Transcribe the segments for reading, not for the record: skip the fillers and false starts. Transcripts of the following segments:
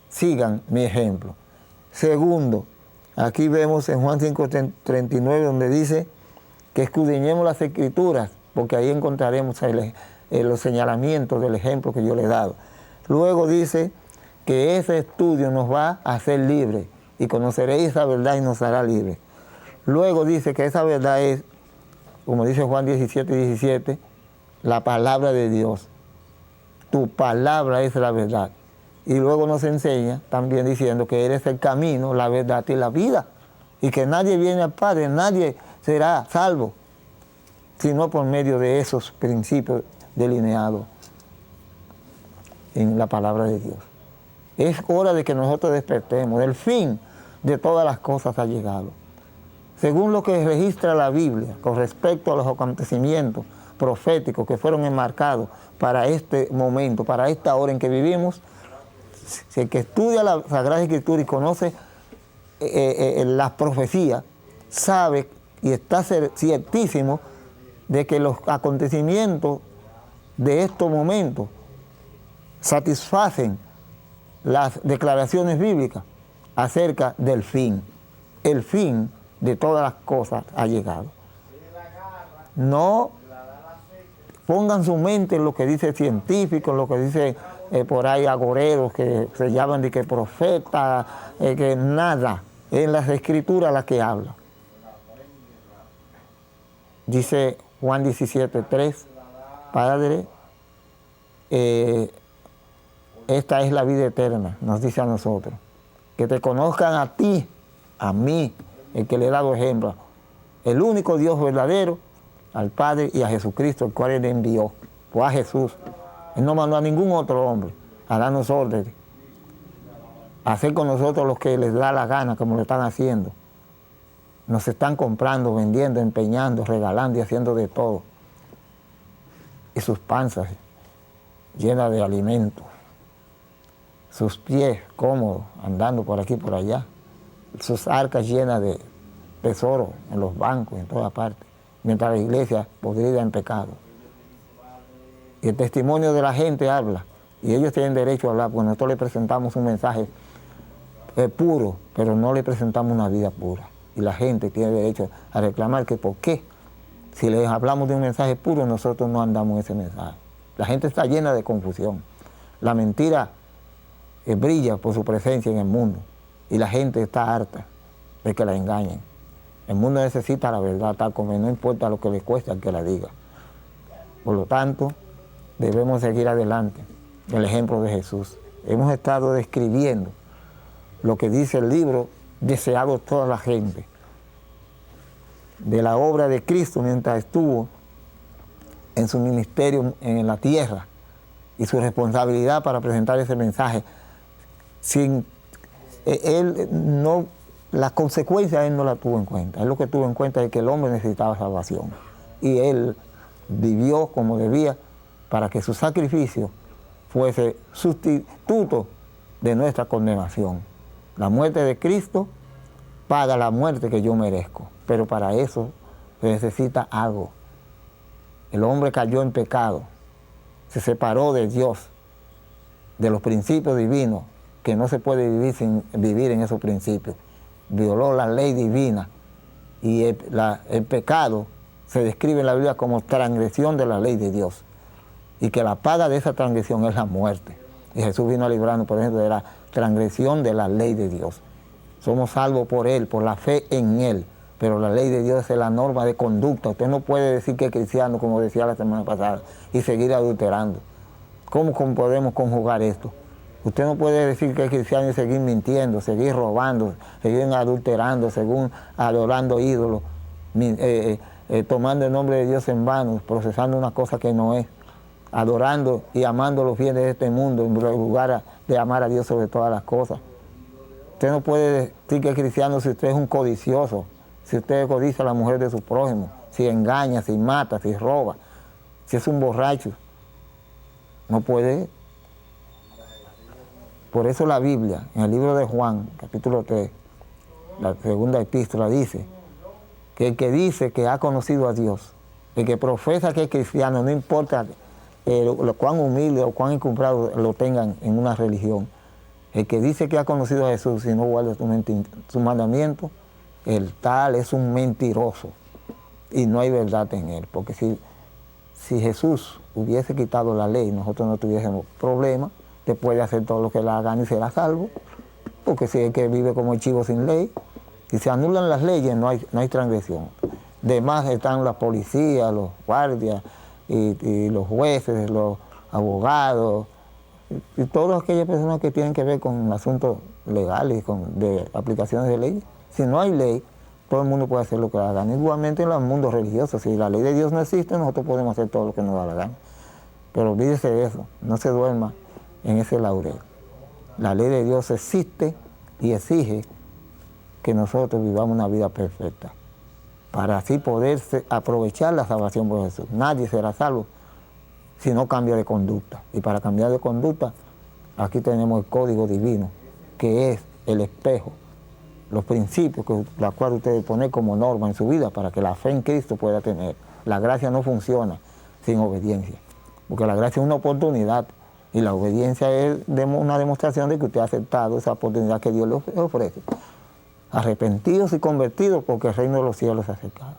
sigan mi ejemplo. Segundo, aquí vemos en Juan 5:39 donde dice que escudriñemos las Escrituras, porque ahí encontraremos los señalamientos del ejemplo que yo le he dado. Luego dice que ese estudio nos va a hacer libres y conoceréis esa verdad y nos hará libres. Luego dice que esa verdad es, como dice Juan 17:17, la palabra de Dios. Tu palabra es la verdad. Y luego nos enseña también diciendo que eres el camino, la verdad y la vida. Y que nadie viene al Padre, nadie será salvo, sino por medio de esos principios delineados en la palabra de Dios. Es hora de que nosotros despertemos. El fin de todas las cosas ha llegado. Según lo que registra la Biblia con respecto a los acontecimientos proféticos que fueron enmarcados para este momento, para esta hora en que vivimos, si el que estudia la Sagrada Escritura y conoce las profecías, sabe y está ciertísimo de que los acontecimientos de estos momentos satisfacen las declaraciones bíblicas acerca del fin. El fin de todas las cosas ha llegado. No pongan su mente en lo que dice científicos, lo que dice por ahí agoreros que se llaman de que profetas, que nada. En las Escrituras las que habla. Dice Juan 17:3, Padre, esta es la vida eterna, nos dice a nosotros, que te conozcan a ti, a mí, el que le he dado ejemplo, el único Dios verdadero, al Padre y a Jesucristo, el cual Él envió. Fue a Jesús. Él no mandó a ningún otro hombre a darnos órdenes, a hacer con nosotros lo que les da la gana, como lo están haciendo. Nos están comprando, vendiendo, empeñando, regalando y haciendo de todo. Y sus panzas llenas de alimento, sus pies cómodos, andando por aquí y por allá, sus arcas llenas de tesoros en los bancos, en todas partes, mientras la iglesia podrida en pecado. Y el testimonio de la gente habla, y ellos tienen derecho a hablar, porque nosotros les presentamos un mensaje puro, pero no le presentamos una vida pura. Y la gente tiene derecho a reclamar que por qué, si les hablamos de un mensaje puro, nosotros no andamos en ese mensaje. La gente está llena de confusión. La mentira brilla por su presencia en el mundo, y la gente está harta de que la engañen. El mundo necesita la verdad tal como no importa lo que le cueste al que la diga. Por lo tanto, debemos seguir adelante, el ejemplo de Jesús. Hemos estado describiendo lo que dice el libro deseado toda la gente, de la obra de Cristo mientras estuvo en su ministerio en la tierra y su responsabilidad para presentar ese mensaje. Las consecuencias él no las tuvo en cuenta. Él lo que tuvo en cuenta es que el hombre necesitaba salvación. Y él vivió como debía para que su sacrificio fuese sustituto de nuestra condenación. La muerte de Cristo paga la muerte que yo merezco, pero para eso se necesita algo. El hombre cayó en pecado, se separó de Dios, de los principios divinos, que no se puede vivir sin vivir en esos principios. Violó la ley divina y el pecado se describe en la Biblia como transgresión de la ley de Dios, y que la paga de esa transgresión es la muerte. Y Jesús vino a librarnos, por ejemplo, de la transgresión de la ley de Dios. Somos salvos por Él, por la fe en Él, pero la ley de Dios es la norma de conducta. Usted no puede decir que es cristiano, como decía la semana pasada, y seguir adulterando. ¿Cómo podemos conjugar esto? Usted no puede decir que es cristiano y seguir mintiendo, seguir robando, seguir adulterando, seguir adorando ídolos, tomando el nombre de Dios en vano, procesando una cosa que no es, adorando y amando los bienes de este mundo en lugar de amar a Dios sobre todas las cosas. Usted no puede decir que es cristiano si usted es un codicioso, si usted codicia a la mujer de su prójimo, si engaña, si mata, si roba, si es un borracho. No puede. Por eso la Biblia, en el libro de Juan, capítulo 3, la segunda epístola, dice que el que dice que ha conocido a Dios, el que profesa que es cristiano, no importa cuán humilde o cuán encumbrado lo tengan en una religión, El que dice que ha conocido a Jesús y no guarda su mandamiento, el tal es un mentiroso y no hay verdad en él. Porque si Jesús hubiese quitado la ley, nosotros no tuviésemos problema, después de hacer todo lo que le hagan y será salvo. Porque si es que vive como el chivo sin ley, si se anulan las leyes no hay transgresión. Además están las policías, los guardias y los jueces, los abogados y todas aquellas personas que tienen que ver con asuntos legales, de aplicaciones de leyes. Si no hay ley, todo el mundo puede hacer lo que haga. Igualmente en los mundos religiosos, si la ley de Dios no existe, nosotros podemos hacer todo lo que nos da la gana. Pero olvídese de eso, no se duerma en ese laurel. La ley de Dios existe y exige que nosotros vivamos una vida perfecta, para así poder aprovechar la salvación por Jesús. Nadie será salvo si no cambia de conducta. Y para cambiar de conducta, aquí tenemos el código divino, que es el espejo, los principios la cual usted pone como norma en su vida para que la fe en Cristo pueda tener. La gracia no funciona sin obediencia, porque la gracia es una oportunidad y la obediencia es una demostración de que usted ha aceptado esa oportunidad que Dios le ofrece. Arrepentidos y convertidos, porque el reino de los cielos se ha acercado.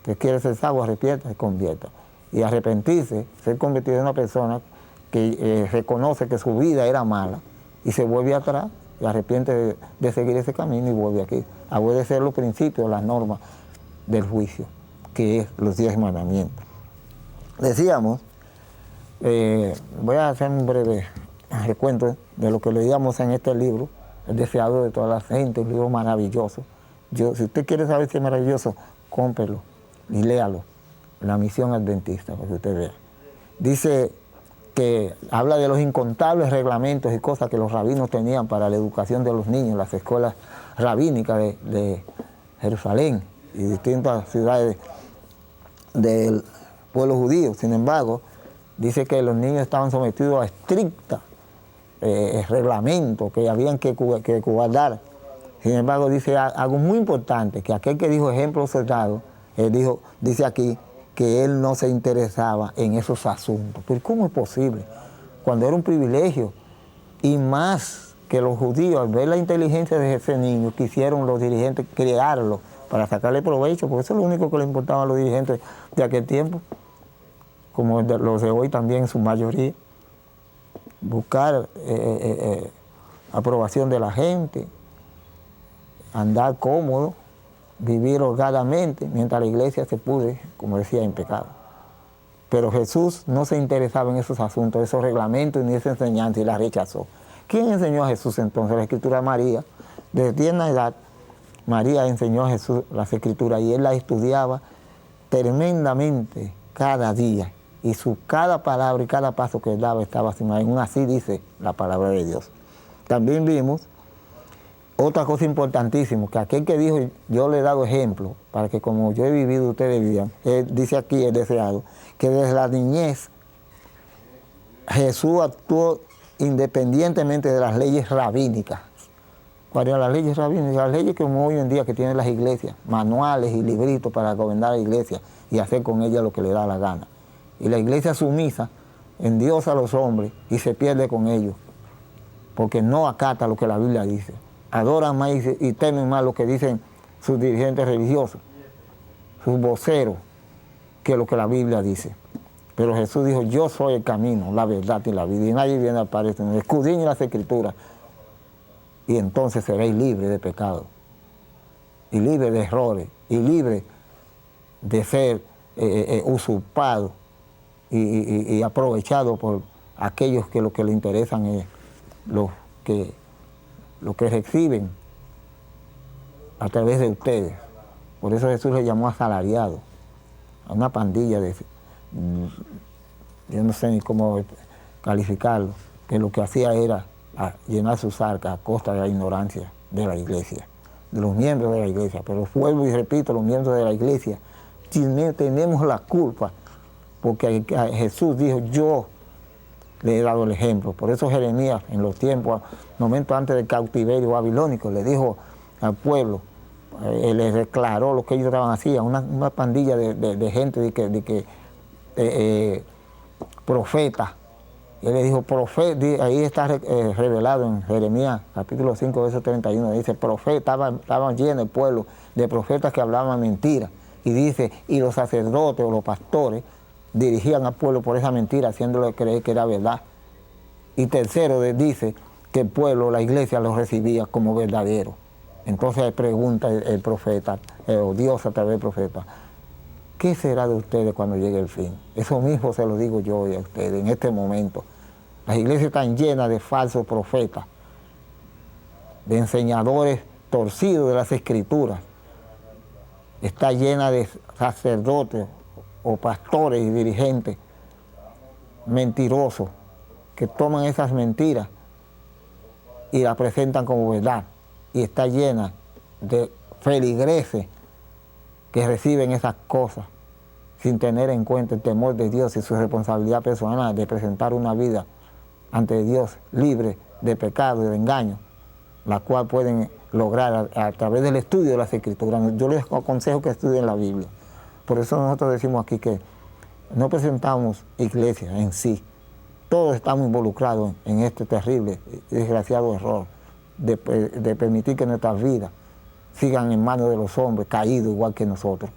Usted quiere ser salvo, arrepienta y convierta. Y arrepentirse, ser convertido en una persona que reconoce que su vida era mala y se vuelve atrás y arrepiente de seguir ese camino y vuelve aquí a obedecer los principios, las normas del juicio, que es los 10 mandamientos. Decíamos, voy a hacer un breve recuento de lo que leíamos en este libro, El deseado de toda la gente, un libro maravilloso. Si usted quiere saber si es maravilloso, cómprelo y léalo. La misión adventista, para que usted vea. Dice que habla de los incontables reglamentos y cosas que los rabinos tenían para la educación de los niños, las escuelas rabínicas de Jerusalén y distintas ciudades del pueblo judío. Sin embargo, dice que los niños estaban sometidos a estrictas reglamentos que habían que guardar. Sin embargo, dice algo muy importante, que aquel que dijo ejemplo soldado, dice aquí, que él no se interesaba en esos asuntos. Pero ¿cómo es posible? Cuando era un privilegio, y más que los judíos, al ver la inteligencia de ese niño, quisieron los dirigentes criarlo para sacarle provecho, porque eso es lo único que le importaba a los dirigentes de aquel tiempo, como los de hoy también en su mayoría. Buscar aprobación de la gente, andar cómodo, vivir holgadamente, mientras la iglesia se pudre, como decía, en pecado. Pero Jesús no se interesaba en esos asuntos, esos reglamentos ni esa enseñanza, y la rechazó. ¿Quién enseñó a Jesús entonces? La Escritura de María. Desde tierna edad, María enseñó a Jesús las Escrituras y él las estudiaba tremendamente cada día. Y cada palabra y cada paso que él daba estaba en así dice la palabra de Dios. También vimos otra cosa importantísima, que aquel que dijo, yo le he dado ejemplo, para que como yo he vivido, ustedes vivan. Él dice aquí el deseado, que desde la niñez Jesús actuó independientemente de las leyes rabínicas. ¿Cuáles eran las leyes rabínicas? Las leyes que hoy en día que tienen las iglesias, manuales y libritos para gobernar la iglesia y hacer con ella lo que le da la gana. Y la iglesia sumisa endiosa a los hombres y se pierde con ellos, porque no acata lo que la Biblia dice. Adoran más y temen más lo que dicen sus dirigentes religiosos, sus voceros, que lo que la Biblia dice. Pero Jesús dijo, yo soy el camino, la verdad y la vida, y nadie viene al Padre. Escudriñen las Escrituras, y entonces seréis libres de pecado, y libres de errores, y libres de ser usurpados y aprovechados por aquellos que lo que le interesan es lo que reciben a través de ustedes. Por eso Jesús le llamó asalariado, a una pandilla de, yo no sé ni cómo calificarlo, que lo que hacía era llenar sus arcas a costa de la ignorancia de la iglesia, de los miembros de la iglesia. Pero vuelvo y repito, los miembros de la iglesia tenemos la culpa, porque Jesús dijo, yo le he dado el ejemplo. Por eso Jeremías, en los tiempos, momentos antes del cautiverio babilónico, le dijo al pueblo, le declaró lo que ellos estaban haciendo, una pandilla de gente, de que profetas Él le dijo, ahí está revelado en Jeremías, capítulo 5, verso 31, dice, estaban llenos el pueblo de profetas que hablaban mentiras. Y dice, y los sacerdotes o los pastores dirigían al pueblo por esa mentira, haciéndole creer que era verdad. Y tercero, dice que el pueblo, la iglesia, los recibía como verdaderos. Entonces pregunta el profeta, o Dios a través del profeta, ¿qué será de ustedes cuando llegue el fin? Eso mismo se lo digo yo hoy a ustedes en este momento. Las iglesias están llenas de falsos profetas, de enseñadores torcidos de las escrituras. Está llena de sacerdotes o pastores y dirigentes mentirosos que toman esas mentiras y las presentan como verdad. Y está llena de feligreses que reciben esas cosas sin tener en cuenta el temor de Dios y su responsabilidad personal de presentar una vida ante Dios libre de pecado y de engaño, la cual pueden lograr a través del estudio de las Escrituras. Yo les aconsejo que estudien la Biblia. Por eso nosotros decimos aquí que no presentamos iglesias en sí. Todos estamos involucrados en este terrible y desgraciado error de permitir que nuestras vidas sigan en manos de los hombres caídos igual que nosotros.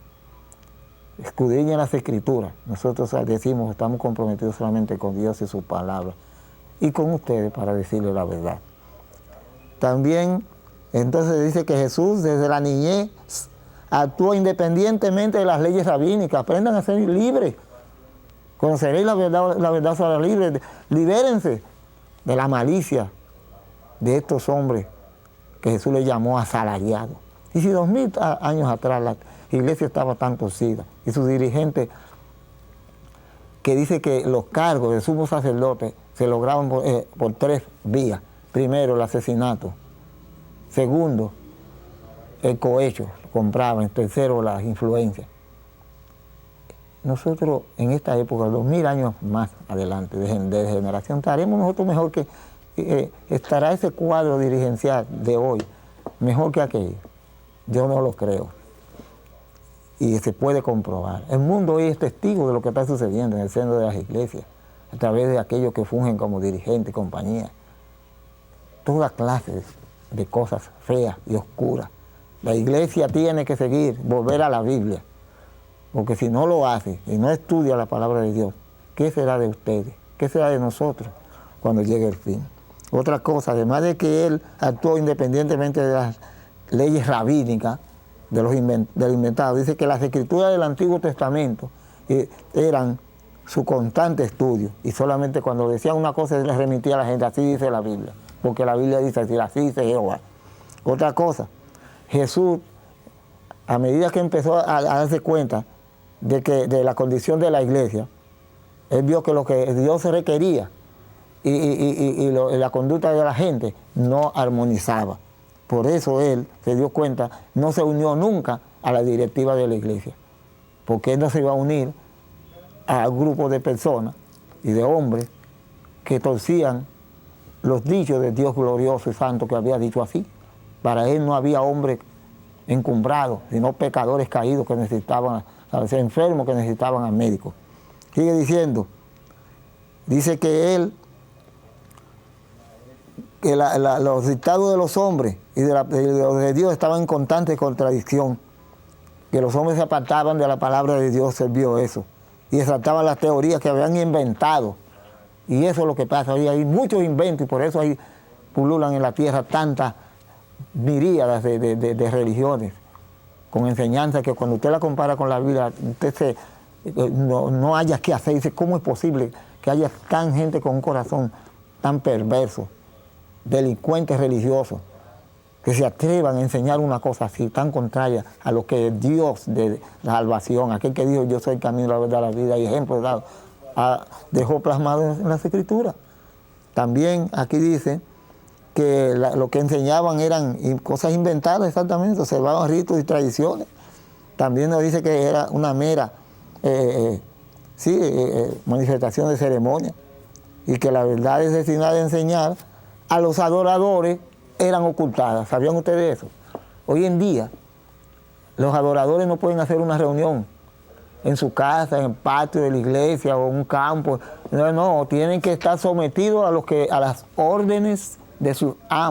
Escudriñen las Escrituras. Nosotros decimos que estamos comprometidos solamente con Dios y su palabra y con ustedes para decirles la verdad. También, entonces dice que Jesús desde la niñez actuó independientemente de las leyes rabínicas. Aprendan a ser libres. Conoceréis la verdad será libre. Libérense de la malicia de estos hombres que Jesús le llamó asalariados. Y si 2000 años atrás la iglesia estaba tan torcida y sus dirigentes, que dice que los cargos de sumo sacerdote se lograban por 3 vías. Primero, el asesinato. Segundo, el cohecho, compraban. Tercero, las influencias. Nosotros en esta época, 2000 años más adelante, de generación, estaremos nosotros mejor que, estará ese cuadro dirigencial de hoy, mejor que aquello. Yo no lo creo. Y se puede comprobar. El mundo hoy es testigo de lo que está sucediendo en el seno de las iglesias, a través de aquellos que fungen como dirigentes y compañías. Toda clase de cosas feas y oscuras. La iglesia tiene que seguir, volver a la Biblia, porque si no lo hace y no estudia la palabra de Dios, ¿qué será de ustedes? ¿Qué será de nosotros cuando llegue el fin? Otra cosa, además de que él actuó independientemente de las leyes rabínicas, de lo inventado, dice que las escrituras del Antiguo Testamento eran su constante estudio, y solamente cuando decían una cosa se les remitía a la gente, así dice la Biblia, porque la Biblia dice así dice Jehová. Otra cosa, Jesús, a medida que empezó a darse cuenta de la condición de la iglesia, él vio que lo que Dios requería y la conducta de la gente no armonizaba. Por eso él se dio cuenta, no se unió nunca a la directiva de la iglesia, porque él no se iba a unir a grupos de personas y de hombres que torcían los dichos de Dios glorioso y santo que había dicho así. Para él no había hombres encumbrados, sino pecadores caídos que necesitaban, enfermos que necesitaban al médico. Sigue diciendo, dice que los dictados de los hombres y de los de Dios estaban en constante contradicción, que los hombres se apartaban de la palabra de Dios, él vio eso, y exaltaban las teorías que habían inventado. Y eso es lo que pasa hoy, hay muchos inventos, y por eso ahí pululan en la tierra tantas miríadas de religiones, con enseñanzas que cuando usted la compara con la Biblia, usted no haya qué hacer. Dice, ¿cómo es posible que haya tan gente con un corazón tan perverso, delincuentes religiosos, que se atrevan a enseñar una cosa así, tan contraria a lo que es Dios de la salvación, aquel que dijo, yo soy el camino, la verdad, la vida, y ejemplo dado, dejó plasmado en las Escrituras? También aquí dice que lo que enseñaban eran cosas inventadas, exactamente, observaban ritos y tradiciones. También nos dice que era una mera manifestación de ceremonia, y que la verdad es destinada a enseñar a los adoradores eran ocultadas. ¿Sabían ustedes eso? Hoy en día los adoradores no pueden hacer una reunión en su casa, en el patio de la iglesia o en un campo. No, tienen que estar sometidos a las órdenes de sus amos.